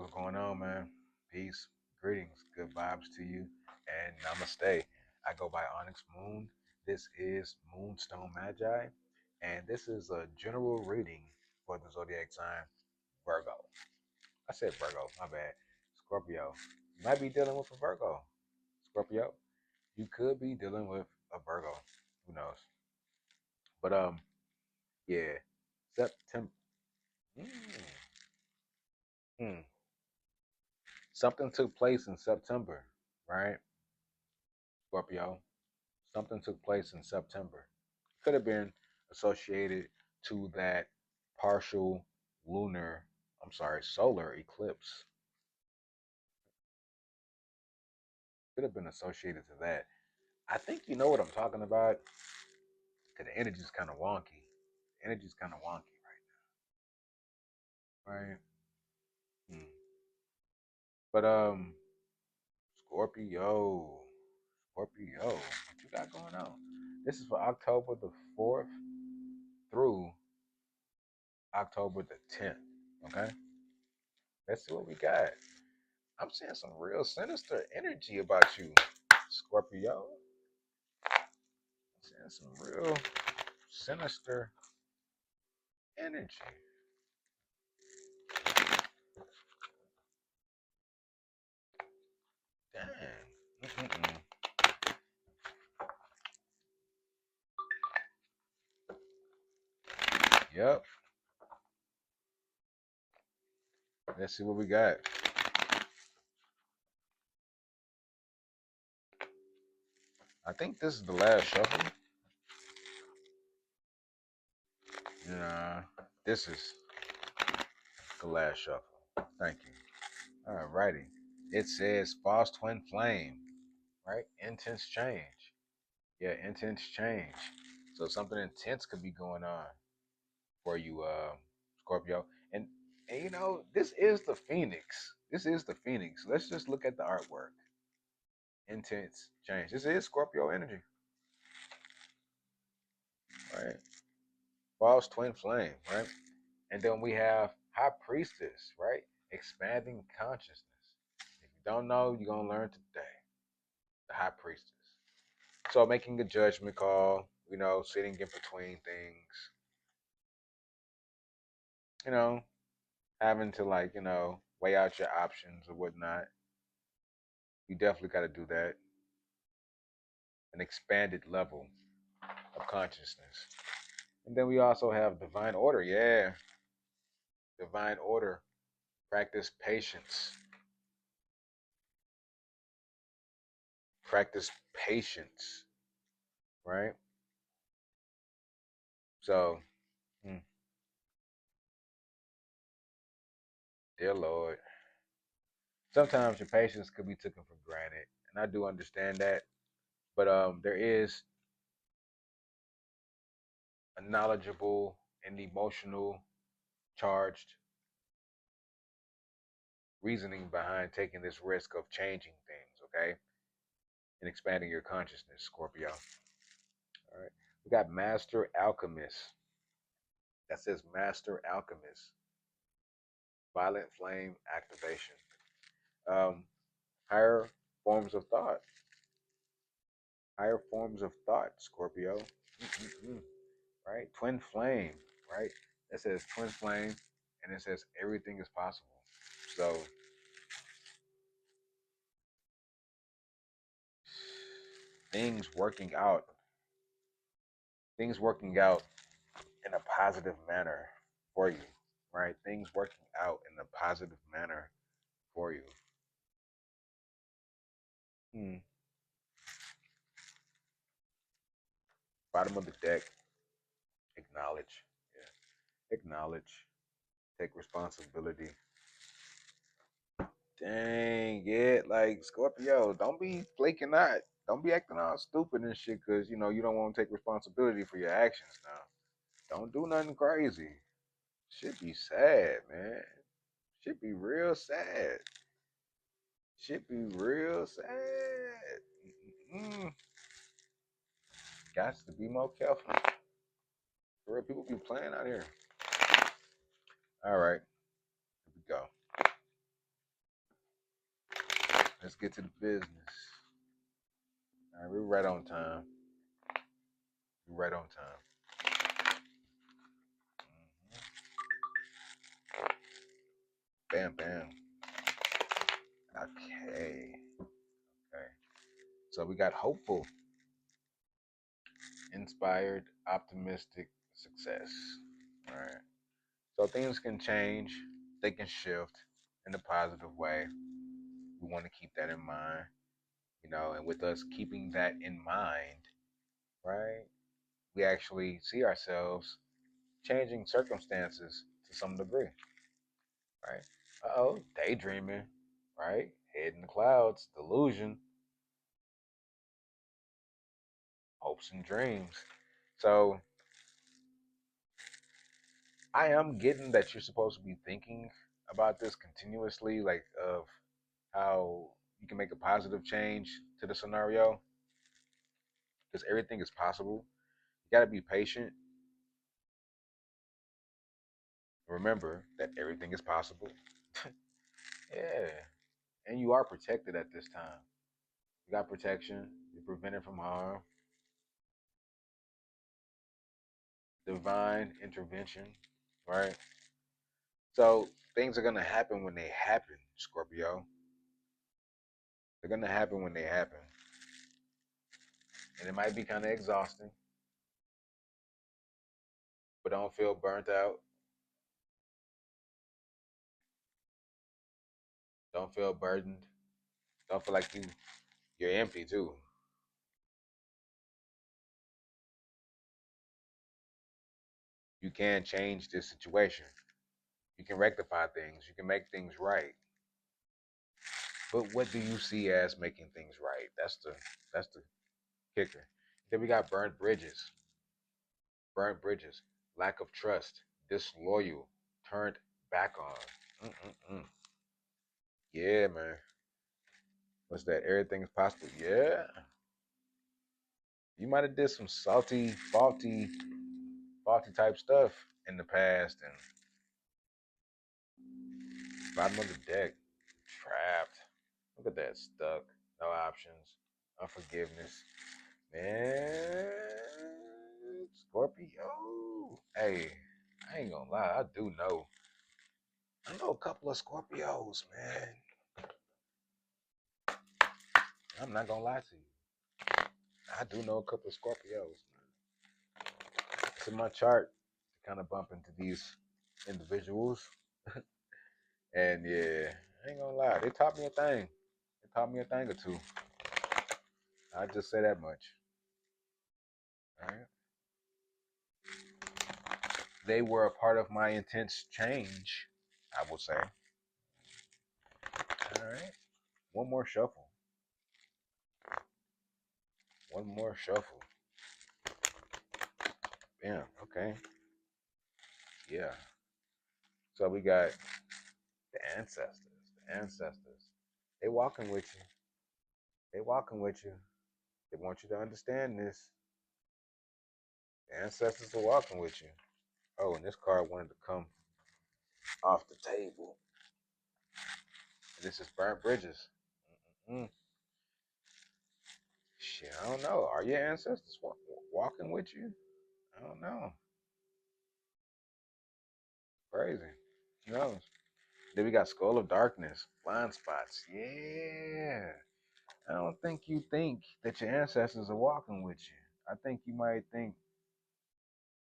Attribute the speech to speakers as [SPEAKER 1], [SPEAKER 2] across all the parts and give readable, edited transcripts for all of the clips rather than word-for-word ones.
[SPEAKER 1] What's going on, man? Peace, greetings, good vibes to you, and namaste. I go by Onyx Moon. This is Moonstone Magi, and this is a general reading for the zodiac sign Virgo. I said Virgo, my bad. Scorpio. You might be dealing with a Virgo. Scorpio. You could be dealing with a Virgo. Who knows? But yeah. September. Mm, mm. Something took place in September, right? Scorpio. Something took place in September. Could have been associated to that partial lunar, solar eclipse. Could have been associated to that. I think you know what I'm talking about. Cause the energy's kind of wonky. The energy's kind of wonky right? Hmm. But Scorpio, Scorpio, what you got going on? This is for October the 4th through October the 10th. Okay, let's see what we got. I'm seeing some real sinister energy about you, Scorpio. I'm seeing some real sinister energy. Dang. Mm-mm-mm. Yep. Let's see what we got. I think this is the last shuffle. Nah, this is the last shuffle. Thank you. Alrighty. It says false twin flame, right? Intense change. Yeah, intense change. So something intense could be going on for you, Scorpio. And this is the Phoenix. This is the Phoenix. Let's just look at the artwork. Intense change. This is Scorpio energy, right? False twin flame, right? And then we have High Priestess, right? Expanding consciousness. If you don't know, you're gonna learn today. The High Priestess. So making a judgment call, sitting in between things, you know, having to weigh out your options or whatnot. You definitely got to do that. An expanded level of consciousness. And then we also have divine order. Yeah, divine order. Practice patience. Practice patience, right? So, hmm, dear Lord, sometimes your patience could be taken for granted, and I do understand that. But there is a knowledgeable and emotional charged reasoning behind taking this risk of changing things, okay? And expanding your consciousness, Scorpio. All right. We got Master Alchemist. That says Master Alchemist. Violent flame activation. Um, higher forms of thought. Higher forms of thought, Scorpio. Mm-mm-mm. Right? Twin flame, right? That says twin flame, and it says everything is possible. So things working out, things working out in a positive manner for you, right? Things working out in a positive manner for you. Hmm. Bottom of the deck, acknowledge. Yeah. Acknowledge. Take responsibility. Dang it. Like Scorpio, don't be flaking out. Don't be acting all stupid and shit because you don't want to take responsibility for your actions now. Don't do nothing crazy. Should be sad, man. Should be real sad. Should be real sad. Mm-mm. Got to be more careful. For real, people be playing out here. All right, here we go. Let's get to the business. All right, we're right on time. We're right on time. Bam, bam. Okay. Okay. So we got hopeful, inspired, optimistic, success. All right. So things can change, they can shift in a positive way. We want to keep that in mind, and with us keeping that in mind, right, we actually see ourselves changing circumstances to some degree, right? Uh-oh, daydreaming, right? Head in the clouds, delusion, hopes and dreams. So I am getting that you're supposed to be thinking about this continuously, like of how you can make a positive change to the scenario, because everything is possible. You got to be patient. Remember that everything is possible. Yeah. And you are protected at this time. You got protection. You're prevented from harm. Divine intervention, right? So things are going to happen when they happen, Scorpio. They're going to happen when they happen. And it might be kind of exhausting, but don't feel burnt out. Don't feel burdened. Don't feel like you're empty too. You can change this situation. You can rectify things. You can make things right. But what do you see as making things right? That's the kicker. Then we got burnt bridges, lack of trust, disloyal, turned back on. Mm-mm-mm. Yeah, man. What's that? Everything's possible. Yeah. You might have did some faulty type stuff in the past, and bottom of the deck, trapped. Look at that, stuck, no options, unforgiveness. Man, Scorpio. Hey, I ain't gonna lie, I do know. I know a couple of Scorpios, man. I'm not gonna lie to you. I do know a couple of Scorpios, man. It's in my chart to kind of bump into these individuals. And yeah, I ain't gonna lie, they taught me a thing. They taught me a thing or two. I just say that much. All right. They were a part of my intense change, I will say. All right. One more shuffle. One more shuffle. Bam. Okay. Yeah. So we got the ancestors. The ancestors. They walking with you. They walking with you. They want you to understand this. The ancestors are walking with you. Oh, and this card wanted to come off the table. This is burnt bridges. Mm-mm. Shit, I don't know. Are your ancestors walking with you? I don't know. Crazy. Who knows? Then we got Skull of Darkness, blind spots. Yeah. I don't think you think that your ancestors are walking with you. I think you might think,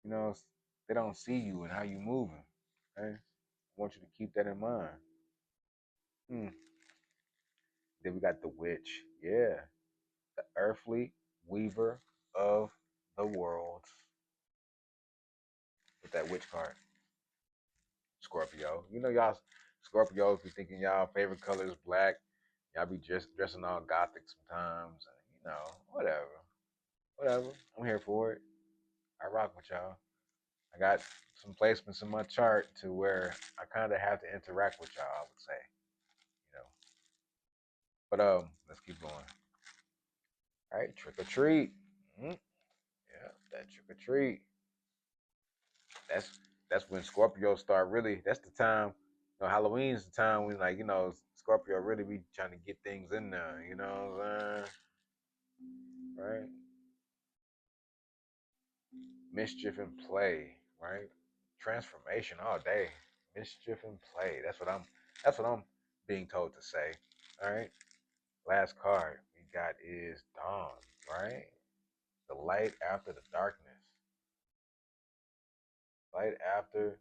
[SPEAKER 1] you know, they don't see you and how you moving. Okay? I want you to keep that in mind. Hmm. Then we got the witch. Yeah. The earthly weaver of the world. With that witch card. Scorpio. You know y'all Scorpios be thinking y'all favorite color is black. Y'all be dressing all gothic sometimes. And, whatever. Whatever. I'm here for it. I rock with y'all. I got some placements in my chart to where I kind of have to interact with y'all, I would say. You know. But let's keep going. All right, trick or treat. Mm-hmm. Yeah, that trick or treat. That's that's when Scorpios start really. That's the time. Halloween's the time when, like, Scorpio really be trying to get things in there, you know what I'm saying? Right? Mischief and play, right? Transformation all day. Mischief and play. That's what I'm being told to say. All right. Last card we got is dawn, right? The light after the darkness. Light after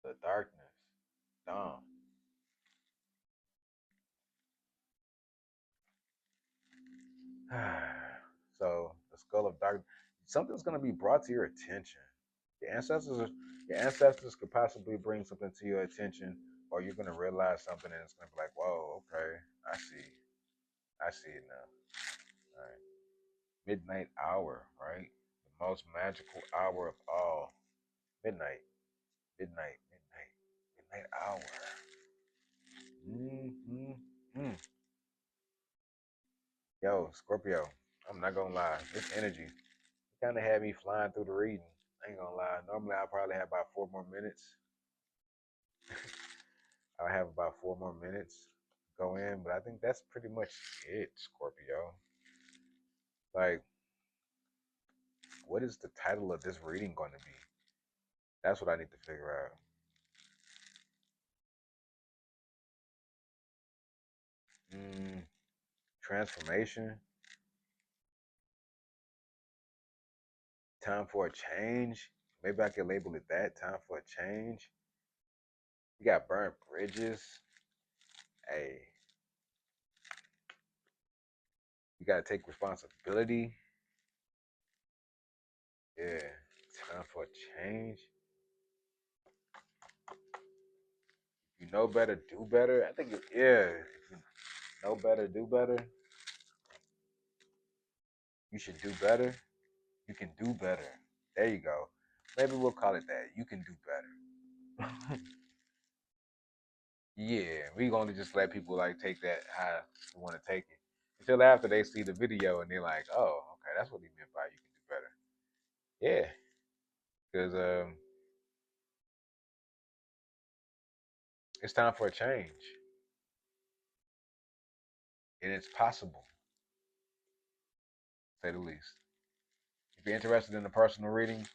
[SPEAKER 1] the darkness. Dawn. So the skull of darkness. Something's gonna be brought to your attention. Your ancestors are, your ancestors could possibly bring something to your attention, or you're gonna realize something and it's gonna be like, whoa, okay, I see. I see it now. All right. Midnight hour, right? The most magical hour of all. Midnight. Midnight. Midnight. Midnight hour. Mm-hmm. Yo, Scorpio, I'm not gonna lie. This energy kind of had me flying through the reading. I ain't gonna lie. Normally, I'll probably have about 4 more minutes. I'll have about 4 more minutes go in, but I think that's pretty much it, Scorpio. Like, what is the title of this reading going to be? That's what I need to figure out. Transformation, time for a change. Maybe I could label it that. Time for a change. You got burnt bridges. Hey, you got to take responsibility. Yeah, time for a change. You know better, do better. I think, yeah, if you know better, do better. You should do better. You can do better. There you go. Maybe we'll call it that. You can do better. Yeah, we gonna just let people like take that how they want to take it until after they see the video and they're like, oh, okay, that's what he meant by you can do better. Yeah, because it's time for a change, and it's possible, to say the least. If you're interested in a personal reading,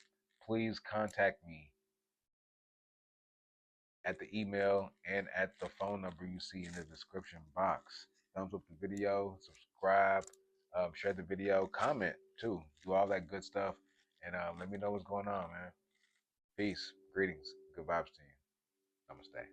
[SPEAKER 1] please contact me at the email and at the phone number you see in the description box. Thumbs up the video, subscribe, share the video, comment too, do all that good stuff, and let me know what's going on, man. Peace, greetings, good vibes to you. Namaste.